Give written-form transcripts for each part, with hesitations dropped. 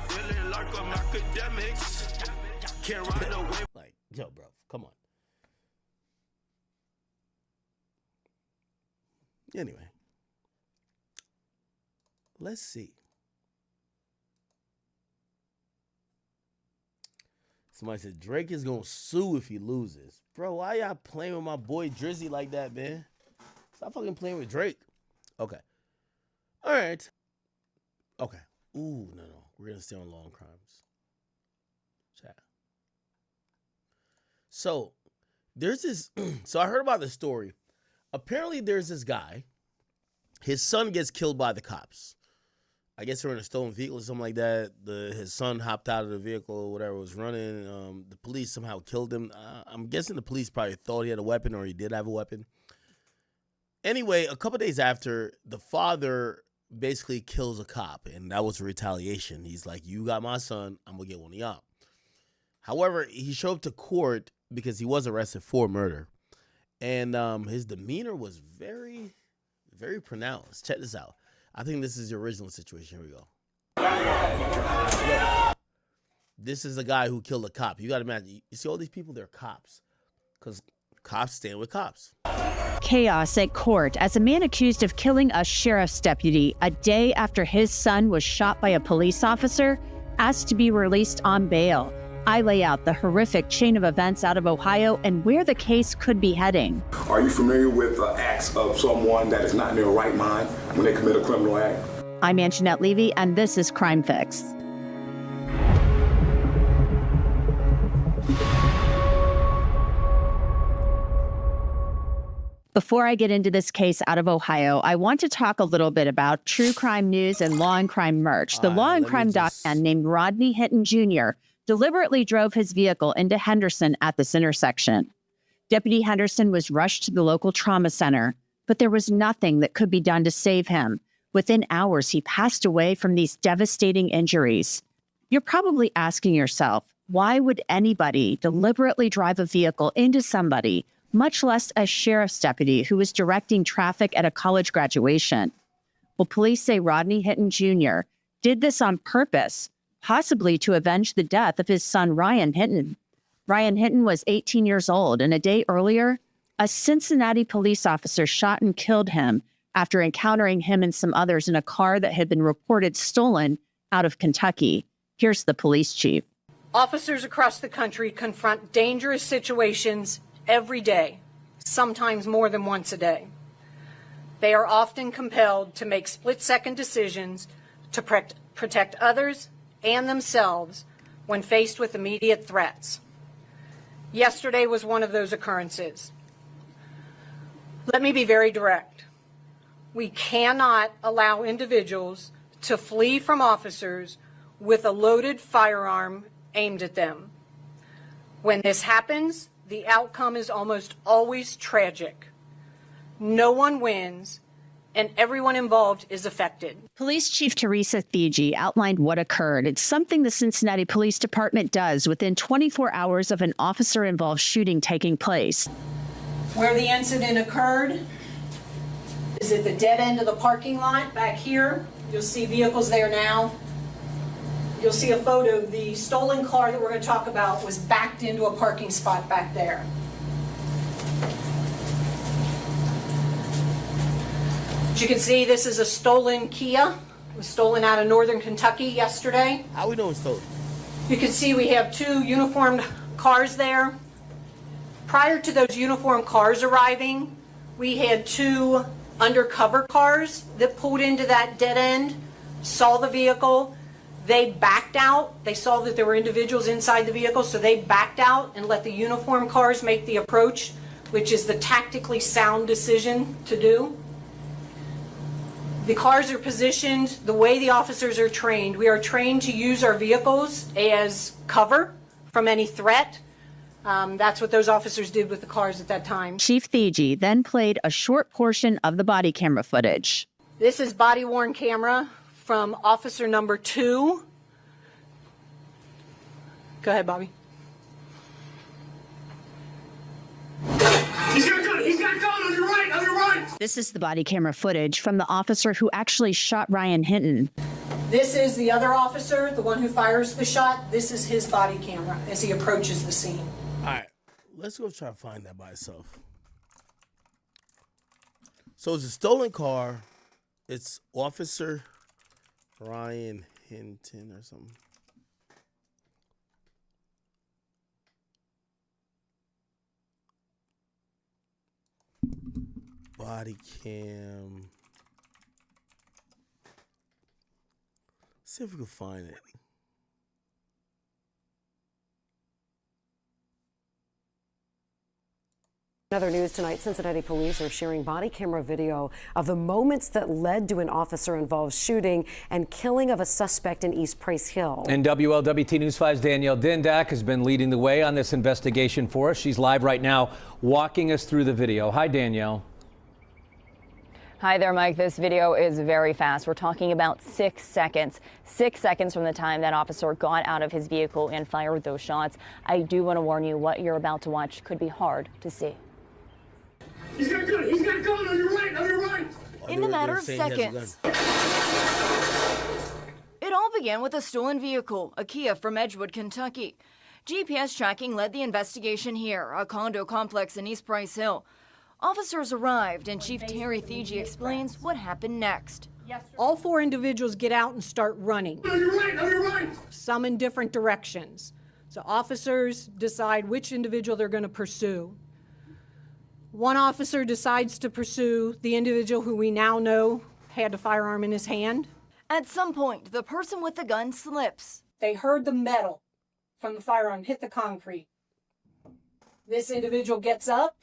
feeling like I'm Akademiks. Can't ride away. Like, yo, bro, come on. Anyway, let's see. Somebody said Drake is gonna sue if he loses. Bro, why y'all playing with my boy Drizzy like that, man? Stop fucking playing with Drake. Okay. All right. Okay. Ooh, no. We're gonna stay on long crimes. Chat. So there's this. So I heard about this story. Apparently, there's this guy. His son gets killed by the cops. I guess they were in a stolen vehicle or something like that. His son hopped out of the vehicle or whatever was running. The police somehow killed him. I'm guessing the police probably thought he had a weapon or he did have a weapon. Anyway, a couple days after, the father basically kills a cop, and that was a retaliation. He's like, you got my son, I'm going to get one of y'all. However, he showed up to court because he was arrested for murder. And his demeanor was very, very pronounced. Check this out. I think this is the original situation. Here we go. Look, this is the guy who killed a cop. You got to imagine. You see all these people, they're cops. Because cops stand with cops. Chaos at court as a man accused of killing a sheriff's deputy a day after his son was shot by a police officer asked to be released on bail. I lay out the horrific chain of events out of Ohio and where the case could be heading. Are you familiar with acts of someone that is not in their right mind when they commit a criminal act? I'm Anjanette Levy, and this is Crime Fix. Before I get into this case out of Ohio, I want to talk a little bit about true crime news and law and crime merch. The law and crime man named Rodney Hinton Jr. deliberately drove his vehicle into Henderson at this intersection. Deputy Henderson was rushed to the local trauma center, but there was nothing that could be done to save him. Within hours, he passed away from these devastating injuries. You're probably asking yourself, why would anybody deliberately drive a vehicle into somebody, much less a sheriff's deputy who was directing traffic at a college graduation? Well, police say Rodney Hinton Jr. did this on purpose, possibly to avenge the death of his son, Ryan Hinton. Ryan Hinton was 18 years old, and a day earlier, a Cincinnati police officer shot and killed him after encountering him and some others in a car that had been reported stolen out of Kentucky. Here's the police chief. Officers across the country confront dangerous situations every day, sometimes more than once a day. They are often compelled to make split-second decisions to protect others and themselves when faced with immediate threats. Yesterday was one of those occurrences. Let me be very direct. We cannot allow individuals to flee from officers with a loaded firearm aimed at them. When this happens, the outcome is almost always tragic. No one wins, and everyone involved is affected. Police Chief Teresa Thigi outlined what occurred. It's something the Cincinnati Police Department does within 24 hours of an officer-involved shooting taking place. Where the incident occurred is at the dead end of the parking lot back here. You'll see vehicles there now. You'll see a photo. The stolen car that we're going to talk about was backed into a parking spot back there. As you can see, this is a stolen Kia. It was stolen out of northern Kentucky yesterday. How we know it's stolen? You can see we have two uniformed cars there. Prior to those uniformed cars arriving, we had two undercover cars that pulled into that dead end, saw the vehicle. They backed out. They saw that there were individuals inside the vehicle, so they backed out and let the uniformed cars make the approach, which is the tactically sound decision to do. The cars are positioned the way the officers are trained. We are trained to use our vehicles as cover from any threat. That's what those officers did with the cars at that time. Chief Thigi then played a short portion of the body camera footage. This is body-worn camera from officer number 2. Go ahead, Bobby. He's got a gun! He's got a gun! On your right! On your right! This is the body camera footage from the officer who actually shot Ryan Hinton. This is the other officer, the one who fires the shot. This is his body camera as he approaches the scene. All right, let's go try to find that by itself. So it's a stolen car. It's Officer Ryan Hinton or something. Body cam. Let's see if we can find it. Another news tonight, Cincinnati police are sharing body camera video of the moments that led to an officer-involved shooting and killing of a suspect in East Price Hill. And WLWT News 5's Danielle Dindak has been leading the way on this investigation for us. She's live right now walking us through the video. Hi, Danielle. Hi there, Mike. This video is very fast. We're talking about 6 seconds. 6 seconds from the time that officer got out of his vehicle and fired those shots. I do want to warn you, what you're about to watch could be hard to see. He's got a gun. He's got a gun on your right. On your right. In a matter of seconds, it all began with a stolen vehicle, a Kia from Edgewood, Kentucky. GPS tracking led the investigation here, a condo complex in East Price Hill. Officers arrived, and Chief Terry Thiegy explains what happened next. All 4 individuals get out and start running. On your right. On your right. Some in different directions. So officers decide which individual they're going to pursue. One officer decides to pursue the individual who we now know had a firearm in his hand. At some point, the person with the gun slips. They heard the metal from the firearm hit the concrete. This individual gets up,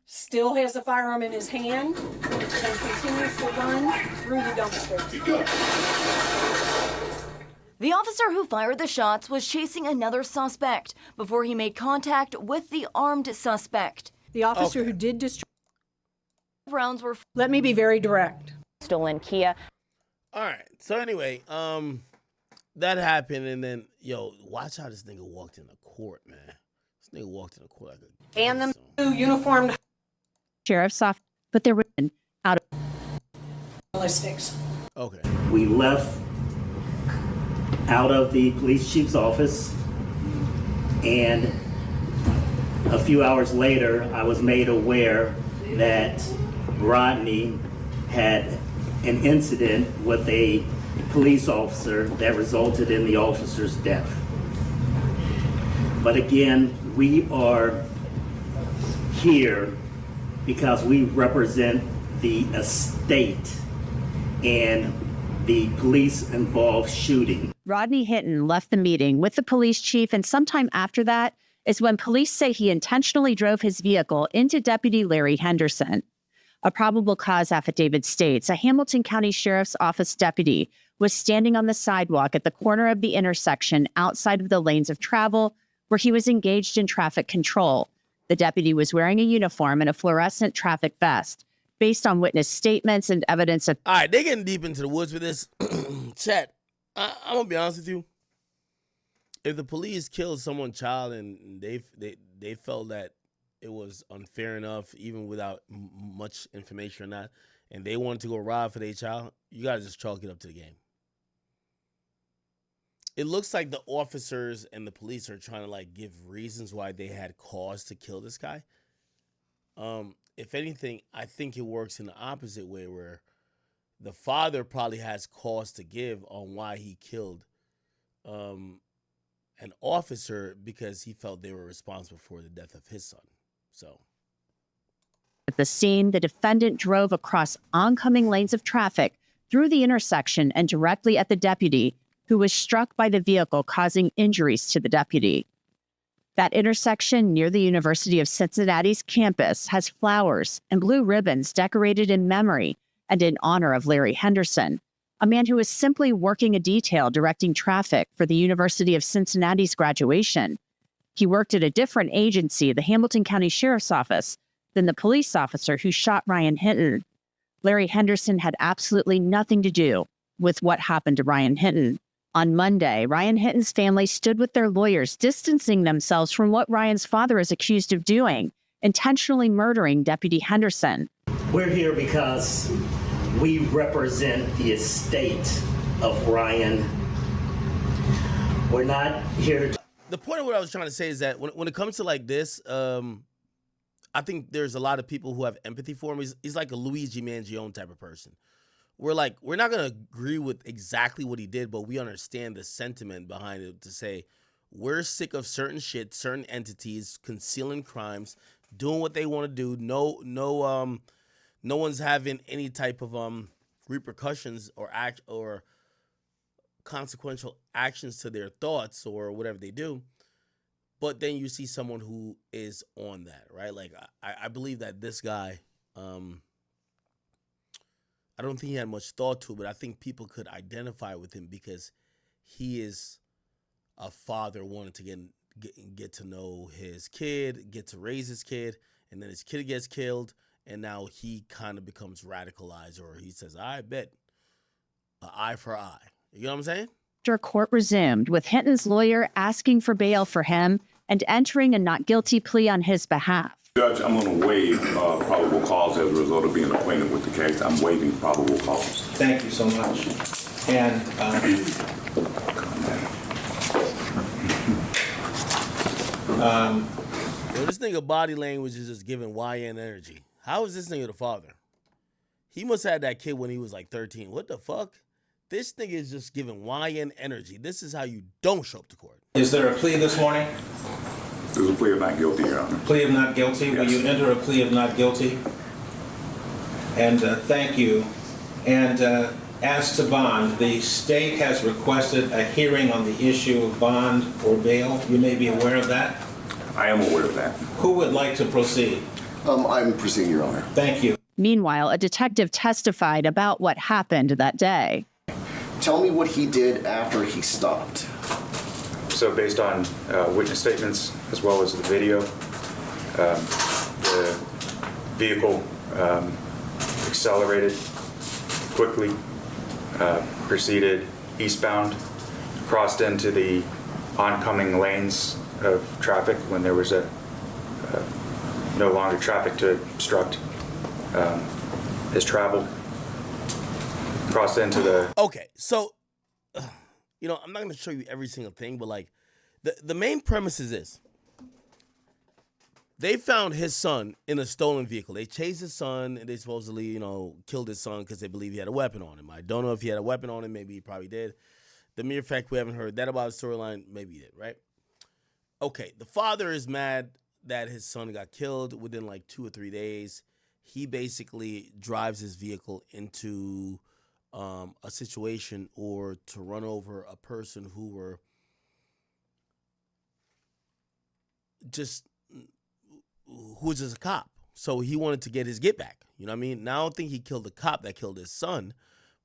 still has the firearm in his hand, and continues to run through the dumpsters. The officer who fired the shots was chasing another suspect before he made contact with the armed suspect. The officer who did destroy Rounds were Let me be very direct. Stolen Kia. All right. So anyway, that happened, and then watch how this nigga walked in the court, man. This nigga walked in the court like a And the 2 uniformed Sheriff's office, but they're written out of ballistics. Okay. We left out of the police chief's office, and a few hours later, I was made aware that Rodney had an incident with a police officer that resulted in the officer's death. But again, we are here because we represent the estate and the police-involved shooting. Rodney Hinton left the meeting with the police chief, and sometime after that is when police say he intentionally drove his vehicle into Deputy Larry Henderson. A probable cause affidavit states a Hamilton County Sheriff's Office deputy was standing on the sidewalk at the corner of the intersection outside of the lanes of travel where he was engaged in traffic control. The deputy was wearing a uniform and a fluorescent traffic vest. Based on witness statements and evidence of... All right, they're getting deep into the woods with this. Chat, I'm going to be honest with you. If the police killed someone's child and they felt that it was unfair enough, even without much information or not, and they wanted to go rob for their child, you got to just chalk it up to the game. It looks like the officers and the police are trying to give reasons why they had cause to kill this guy. If anything, I think it works in the opposite way, where the father probably has cause to give on why he killed an officer because he felt they were responsible for the death of his son. So at the scene, the defendant drove across oncoming lanes of traffic through the intersection and directly at the deputy, who was struck by the vehicle, causing injuries to the deputy. That intersection near the University of Cincinnati's campus has flowers and blue ribbons decorated in memory and in honor of Larry Henderson, a man who was simply working a detail directing traffic for the University of Cincinnati's graduation. He worked at a different agency, the Hamilton County Sheriff's Office, than the police officer who shot Ryan Hinton. Larry Henderson had absolutely nothing to do with what happened to Ryan Hinton. On Monday, Ryan Hinton's family stood with their lawyers, distancing themselves from what Ryan's father is accused of doing, intentionally murdering Deputy Henderson. We're here because we represent the estate of Ryan. We're not here to... The point of what I was trying to say is that when it comes to like this, I think there's a lot of people who have empathy for him. He's like a Luigi Mangione type of person. We're not going to agree with exactly what he did, but we understand the sentiment behind it to say we're sick of certain shit, certain entities concealing crimes, doing what they want to do. No one's having any type of repercussions or consequential actions to their thoughts or whatever they do. But then you see someone who is on that, right? Like I believe that this guy, I don't think he had much thought to it, but I think people could identify with him because he is a father wanting to get to know his kid, get to raise his kid, and then his kid gets killed, and now he kind of becomes radicalized, or he says, I bet an eye for eye. You know what I'm saying? After court resumed, with Hinton's lawyer asking for bail for him and entering a not guilty plea on his behalf. Judge, I'm going to waive probable cause as a result of being acquainted with the case. I'm waiving probable cause. Thank you so much. And Yo, this nigga body language is just giving YN energy. How is this nigga the father? He must have had that kid when he was like 13. What the fuck? This nigga is just giving YN energy. This is how you don't show up to court. is there a plea this morning? There's a plea of not guilty, Your Honor. Plea of not guilty? Yes. Will you enter a plea of not guilty? And thank you. And as to bond, the state has requested a hearing on the issue of bond or bail. You may be aware of that. I am aware of that. Who would like to proceed? I'm proceeding, Your Honor. Thank you. Meanwhile, a detective testified about what happened that day. Tell me what he did after he stopped. So based on witness statements as well as the video, the vehicle accelerated quickly, proceeded eastbound, crossed into the oncoming lanes of traffic when there was no longer traffic to obstruct his travel, crossed into the... Okay, so, I'm not going to show you every single thing, but like, the main premise is this. They found his son in a stolen vehicle. They chased his son, and they supposedly, killed his son because they believe he had a weapon on him. I don't know if he had a weapon on him. Maybe he probably did. The mere fact we haven't heard that about the storyline, maybe he did, right? Okay, the father is mad that his son got killed within like 2 or 3 days. He basically drives his vehicle into a situation or to run over a person who were just a cop. So he wanted to get his get back. You know what I mean? Now I don't think he killed the cop that killed his son,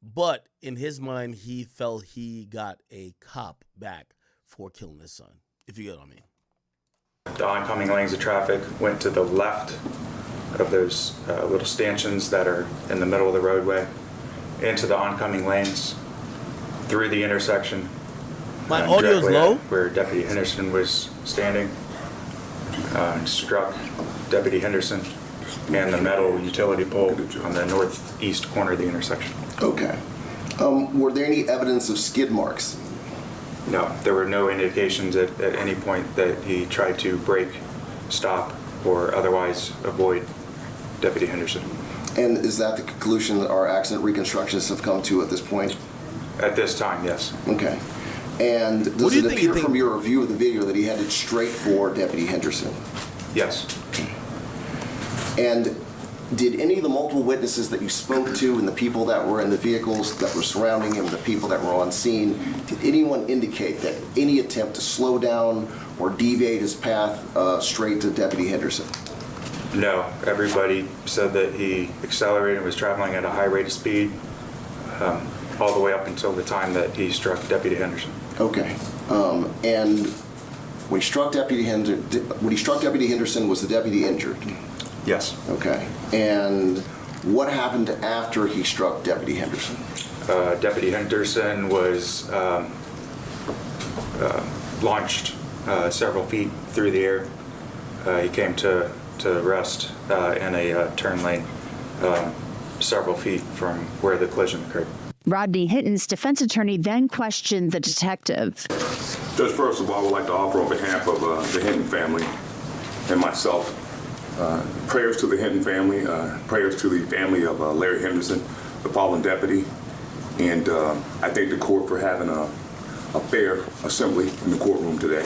but in his mind, he felt he got a cop back for killing his son, if you get what I mean. The oncoming lanes of traffic went to the left of those little stanchions that are in the middle of the roadway, into the oncoming lanes, through the intersection. My audio's low? Where Deputy Henderson was standing, struck Deputy Henderson and the metal utility pole on the northeast corner of the intersection. Okay. Were there any evidence of skid marks? No, there were no indications at any point that he tried to brake, stop, or otherwise avoid Deputy Henderson. And is that the conclusion that our accident reconstructionists have come to at this point? At this time, yes. Okay. And does it appear from your review of the video that he headed straight for Deputy Henderson? Yes. And did any of the multiple witnesses that you spoke to and the people that were in the vehicles that were surrounding him, the people that were on scene, did anyone indicate that any attempt to slow down or deviate his path straight to Deputy Henderson? No, everybody said that he accelerated and was traveling at a high rate of speed all the way up until the time that he struck Deputy Henderson. Okay. And when he struck Deputy Henderson, was the deputy injured? Yes. Okay. And what happened after he struck Deputy Henderson? Deputy Henderson was launched several feet through the air. He came to rest in a turn lane several feet from where the collision occurred. Rodney Hinton's defense attorney then questioned the detective. Judge, first of all, I would like to offer on behalf of the Hinton family and myself, prayers to the Hinton family, prayers to the family of Larry Henderson, the fallen deputy, and I thank the court for having a fair assembly in the courtroom today.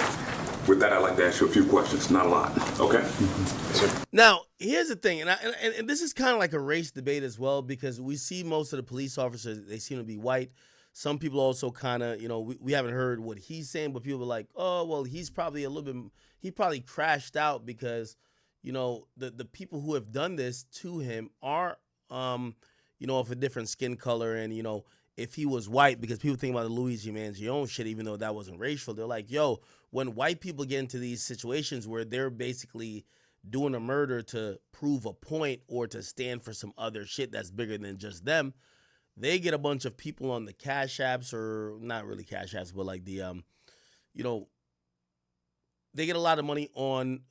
With that, I'd like to ask you a few questions, not a lot, okay? Now, here's the thing, and this is kind of like a race debate as well, because we see most of the police officers, they seem to be white. Some people also kind of, we haven't heard what he's saying, but people are like, oh, well, he's probably he probably crashed out because, the people who have done this to him are, of a different skin color. And, if he was white, because people think about the Luigi Mangione shit, even though that wasn't racial, they're like, yo, when white people get into these situations where they're basically doing a murder to prove a point or to stand for some other shit that's bigger than just them, they get a bunch of people on the cash apps, or not really cash apps, but like the, they get a lot of money on,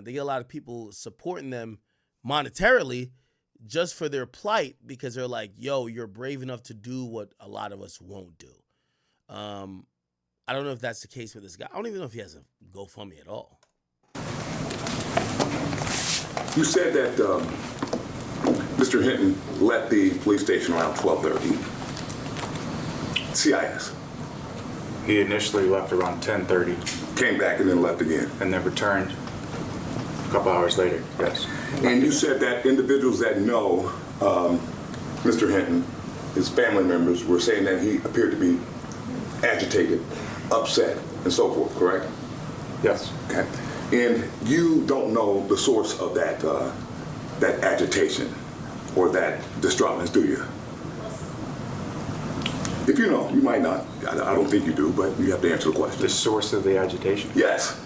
they get a lot of people supporting them monetarily just for their plight, because they're like, yo, you're brave enough to do what a lot of us won't do. I don't know if that's the case with this guy. I don't even know if he has a GoFundMe at all. You said that Mr. Hinton left the police station around 12:30. CIS. He initially left around 10:30. Came back and then left again. And then returned a couple hours later, yes. And you said that individuals that know Mr. Hinton, his family members, were saying that he appeared to be agitated, upset, and so forth, correct? Yes. Okay. And you don't know the source of that that agitation or that distraughtness, do you? If you know, you might not. I don't think you do, but you have to answer the question. The source of the agitation? Yes.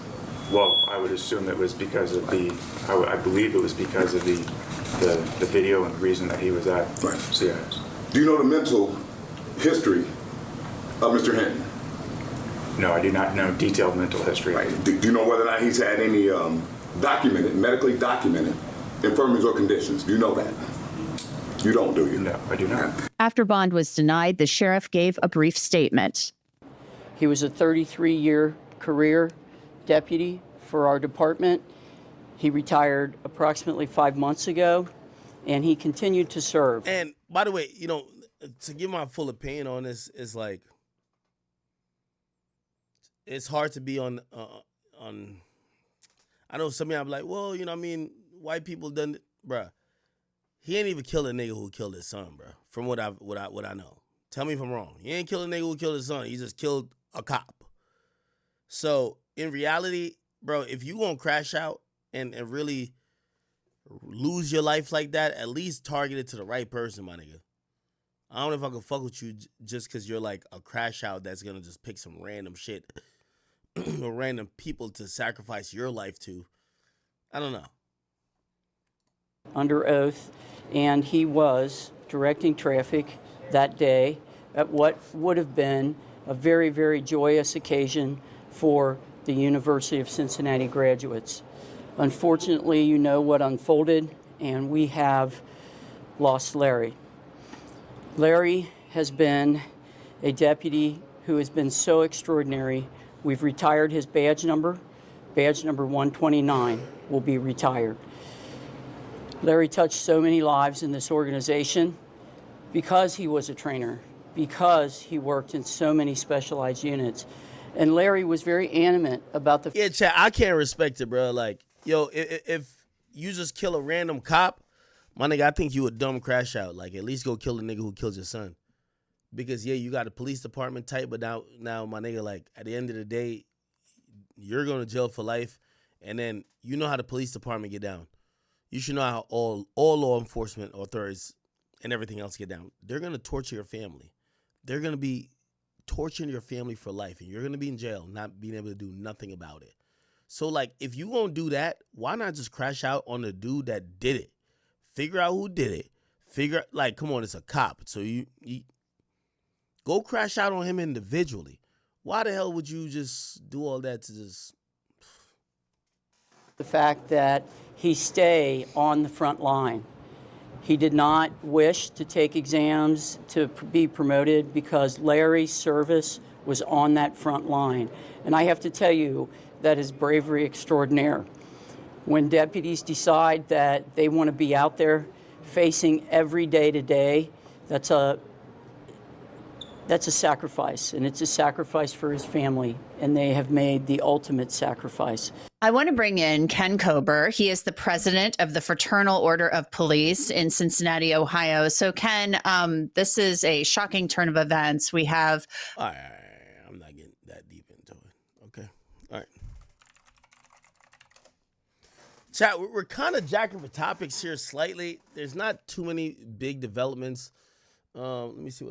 Well, I would assume it was because of I believe it was because of the video and the reason that he was at CIS. Do you know the mental history of Mr. Hinton? No, I do not know detailed mental history. Right. Do you know whether or not he's had any medically documented infirmities or conditions? Do you know that? You don't, do you? No, I do not. After bond was denied, the sheriff gave a brief statement. He was a 33-year career deputy for our department. He retired approximately 5 months ago, and he continued to serve. And by the way, to give my full opinion on this is like, it's hard to be on. I know some of y'all be like, well, white people done it, bruh. He ain't even killed a nigga who killed his son, bruh. From what I know. Tell me if I'm wrong. He ain't killed a nigga who killed his son. He just killed a cop. So in reality, bro, if you gonna crash out and really lose your life like that, at least target it to the right person, my nigga. I don't know if I can fuck with you just because you're like a crash out that's gonna just pick some random shit or random people to sacrifice your life to. I don't know. Under oath, and he was directing traffic that day at what would have been a very, very joyous occasion for the University of Cincinnati graduates. Unfortunately, you know what unfolded, and we have lost Larry. Larry has been a deputy who has been so extraordinary. We've retired his badge number. Badge number 129 will be retired. Larry touched so many lives in this organization because he was a trainer, because he worked in so many specialized units. And Larry was very animate about the... Yeah, Chad, I can't respect it, bro. Like, yo, if you just kill a random cop, my nigga, I think you a dumb crash out. Like, at least go kill the nigga who killed your son. Because, yeah, you got a police department type, but now, my nigga, like, at the end of the day, you're going to jail for life. And then you know how the police department get down. You should know how all law enforcement authorities and everything else get down. They're going to torture your family. They're going to be torturing your family for life. And you're going to be in jail, not being able to do nothing about it. So, like, if you going to do that, why not just crash out on the dude that did it? Figure out who did it. Like, come on, it's a cop. So you go crash out on him individually. Why the hell would you just do all that to just... The fact that he stay on the front line. He did not wish to take exams to be promoted because Larry's service was on that front line. And I have to tell you, that is bravery extraordinaire. When deputies decide that they want to be out there facing every day to day, that's a sacrifice, and it's a sacrifice for his family, and they have made the ultimate sacrifice. I want to bring in Ken Kober. He is the president of the Fraternal Order of Police in Cincinnati, Ohio. So, Ken, this is a shocking turn of events. We have... All right. I'm not getting that deep into it. Okay. All right. Chat, we're kind of jacking for topics here slightly. There's not too many big developments. Let me see what